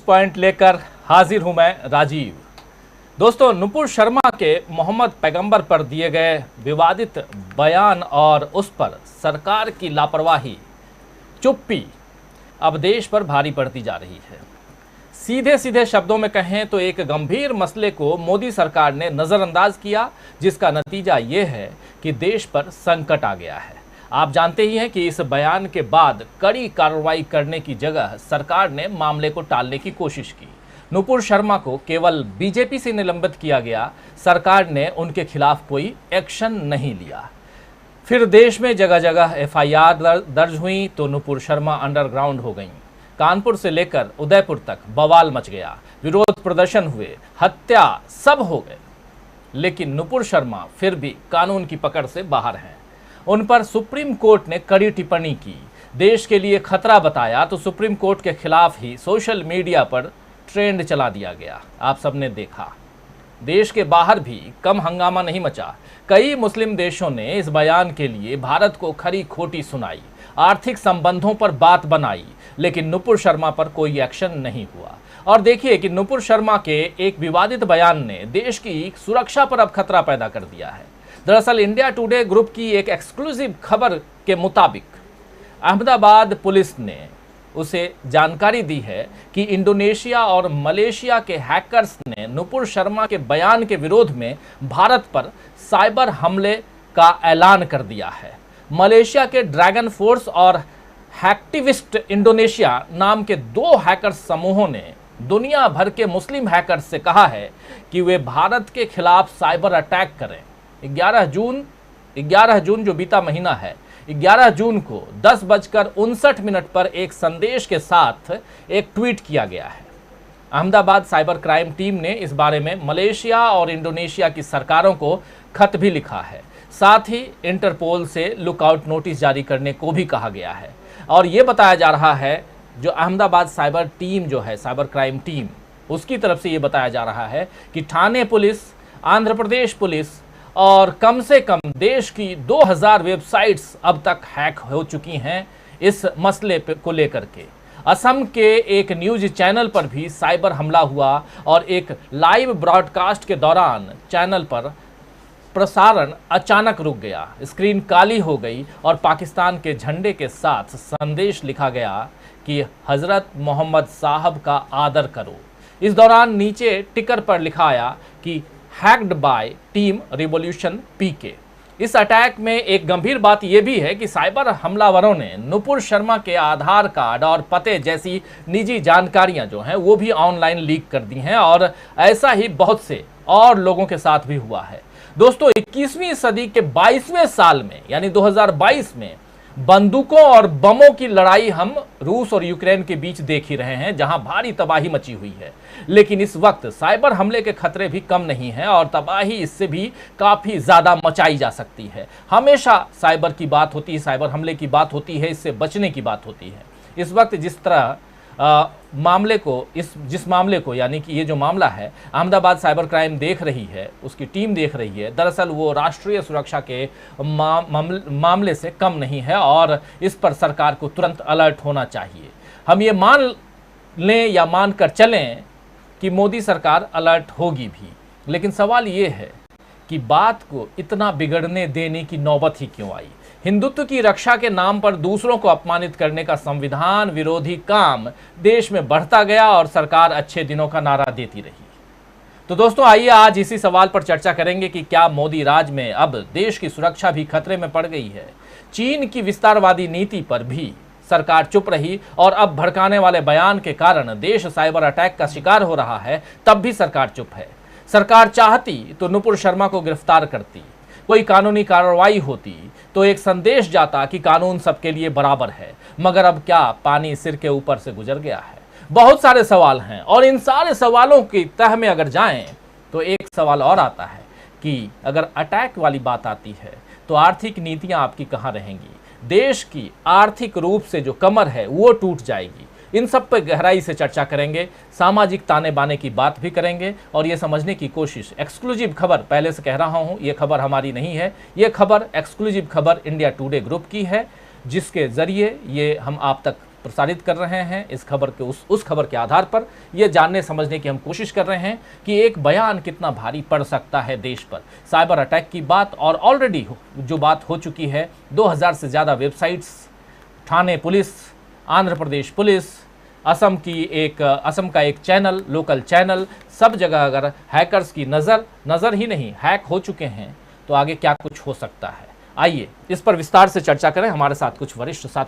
Point लेकर हाजिर हूं मैं राजीव। दोस्तों, नुपुर शर्मा के मोहम्मद पैगंबर पर दिए गए विवादित बयान और उस पर सरकार की लापरवाही, चुप्पी अब देश पर भारी पड़ती जा रही है। सीधे सीधे शब्दों में कहें तो एक गंभीर मसले को मोदी सरकार ने नज़रअंदाज किया, जिसका नतीजा ये है कि देश पर संकट आ गया है। आप जानते ही हैं कि इस बयान के बाद कड़ी कार्रवाई करने की जगह सरकार ने मामले को टालने की कोशिश की। नुपुर शर्मा को केवल बीजेपी से निलंबित किया गया, सरकार ने उनके खिलाफ कोई एक्शन नहीं लिया। फिर देश में जगह जगह एफआईआर दर्ज हुई तो नुपुर शर्मा अंडरग्राउंड हो गईं। कानपुर से लेकर उदयपुर तक बवाल मच गया, विरोध प्रदर्शन हुए, हत्या सब हो गए। लेकिन नुपुर शर्मा फिर भी कानून की पकड़ से बाहर हैं। उन पर सुप्रीम कोर्ट ने कड़ी टिप्पणी की, देश के लिए खतरा बताया तो सुप्रीम कोर्ट के खिलाफ ही सोशल मीडिया पर ट्रेंड चला दिया गया। आप सबने देखा, देश के बाहर भी कम हंगामा नहीं मचा। कई मुस्लिम देशों ने इस बयान के लिए भारत को खरी खोटी सुनाई, आर्थिक संबंधों पर बात बनाई, लेकिन नुपुर शर्मा पर कोई एक्शन नहीं हुआ। और देखिए कि नुपुर शर्मा के एक विवादित बयान ने देश की सुरक्षा पर अब खतरा पैदा कर दिया है। दरअसल इंडिया टुडे ग्रुप की एक एक्सक्लूसिव खबर के मुताबिक अहमदाबाद पुलिस ने उसे जानकारी दी है कि इंडोनेशिया और मलेशिया के हैकर्स ने नुपुर शर्मा के बयान के विरोध में भारत पर साइबर हमले का ऐलान कर दिया है। मलेशिया के ड्रैगन फोर्स और हैक्टिविस्ट इंडोनेशिया नाम के दो हैकर्स समूहों ने दुनिया भर के मुस्लिम हैकर्स से कहा है कि वे भारत के खिलाफ साइबर अटैक करें। 11 जून जो बीता महीना है, 11 जून को 10:59 पर एक संदेश के साथ एक ट्वीट किया गया है। अहमदाबाद साइबर क्राइम टीम ने इस बारे में मलेशिया और इंडोनेशिया की सरकारों को खत भी लिखा है। साथ ही इंटरपोल से लुकआउट नोटिस जारी करने को भी कहा गया है। और ये बताया जा रहा है, जो अहमदाबाद साइबर टीम जो है, साइबर क्राइम टीम, उसकी तरफ से ये बताया जा रहा है कि ठाणे पुलिस, आंध्र प्रदेश पुलिस और कम से कम देश की 2000 वेबसाइट्स अब तक हैक हो चुकी हैं इस मसले को लेकर के। असम के एक न्यूज़ चैनल पर भी साइबर हमला हुआ और एक लाइव ब्रॉडकास्ट के दौरान चैनल पर प्रसारण अचानक रुक गया, स्क्रीन काली हो गई और पाकिस्तान के झंडे के साथ संदेश लिखा गया कि हज़रत मोहम्मद साहब का आदर करो। इस दौरान नीचे टिकर पर लिखा आया कि हैक्ड बाय टीम रिवॉल्यूशन पीके। इस अटैक में एक गंभीर बात यह भी है कि साइबर हमलावरों ने नुपुर शर्मा के आधार कार्ड और पते जैसी निजी जानकारियां जो हैं वो भी ऑनलाइन लीक कर दी हैं, और ऐसा ही बहुत से और लोगों के साथ भी हुआ है। दोस्तों, 21वीं सदी के 22वें साल में यानी 2022 में बंदूकों और बमों की लड़ाई हम रूस और यूक्रेन के बीच देख ही रहे हैं, जहां भारी तबाही मची हुई है। लेकिन इस वक्त साइबर हमले के खतरे भी कम नहीं हैं और तबाही इससे भी काफ़ी ज़्यादा मचाई जा सकती है। हमेशा साइबर की बात होती है, साइबर हमले की बात होती है, इससे बचने की बात होती है। इस वक्त जिस तरह जिस मामले को यानी कि ये जो मामला है अहमदाबाद साइबर क्राइम देख रही है, उसकी टीम देख रही है, दरअसल वो राष्ट्रीय सुरक्षा के मामले से कम नहीं है और इस पर सरकार को तुरंत अलर्ट होना चाहिए। हम ये मान लें या मान कर चलें कि मोदी सरकार अलर्ट होगी भी, लेकिन सवाल ये है कि बात को इतना बिगड़ने देने की नौबत ही क्यों आई। हिंदुत्व की रक्षा के नाम पर दूसरों को अपमानित करने का संविधान विरोधी काम देश में बढ़ता गया और सरकार अच्छे दिनों का नारा देती रही। तो दोस्तों, आइए आज इसी सवाल पर चर्चा करेंगे कि क्या मोदी राज में अब देश की सुरक्षा भी खतरे में पड़ गई है। चीन की विस्तारवादी नीति पर भी सरकार चुप रही और अब भड़काने वाले बयान के कारण देश साइबर अटैक का शिकार हो रहा है, तब भी सरकार चुप है। सरकार चाहती तो नुपुर शर्मा को गिरफ्तार करती, कोई कानूनी कार्रवाई होती तो एक संदेश जाता कि कानून सबके लिए बराबर है। मगर अब क्या पानी सिर के ऊपर से गुजर गया है? बहुत सारे सवाल हैं और इन सारे सवालों की तह में अगर जाएं तो एक सवाल और आता है कि अगर अटैक वाली बात आती है तो आर्थिक नीतियां आपकी कहां रहेंगी? देश की आर्थिक रूप से जो कमर है वो टूट जाएगी। इन सब पर गहराई से चर्चा करेंगे, सामाजिक ताने बाने की बात भी करेंगे और ये समझने की कोशिश। एक्सक्लूसिव खबर, पहले से कह रहा हूँ, ये खबर हमारी नहीं है, ये खबर एक्सक्लूसिव खबर इंडिया टुडे ग्रुप की है, जिसके ज़रिए ये हम आप तक प्रसारित कर रहे हैं। इस खबर के उस खबर के आधार पर ये जानने समझने की हम कोशिश कर रहे हैं कि एक बयान कितना भारी पड़ सकता है देश पर। साइबर अटैक की बात और ऑलरेडी जो बात हो चुकी है, 2000 से ज़्यादा वेबसाइट्स, थाने पुलिस, आंध्र प्रदेश पुलिस, असम का एक चैनल, लोकल चैनल, सब जगह अगर हैकर्स की नज़र ही नहीं हैक हो चुके हैं तो आगे क्या कुछ हो सकता है। आइए इस पर विस्तार से चर्चा करें। हमारे साथ कुछ वरिष्ठ साथी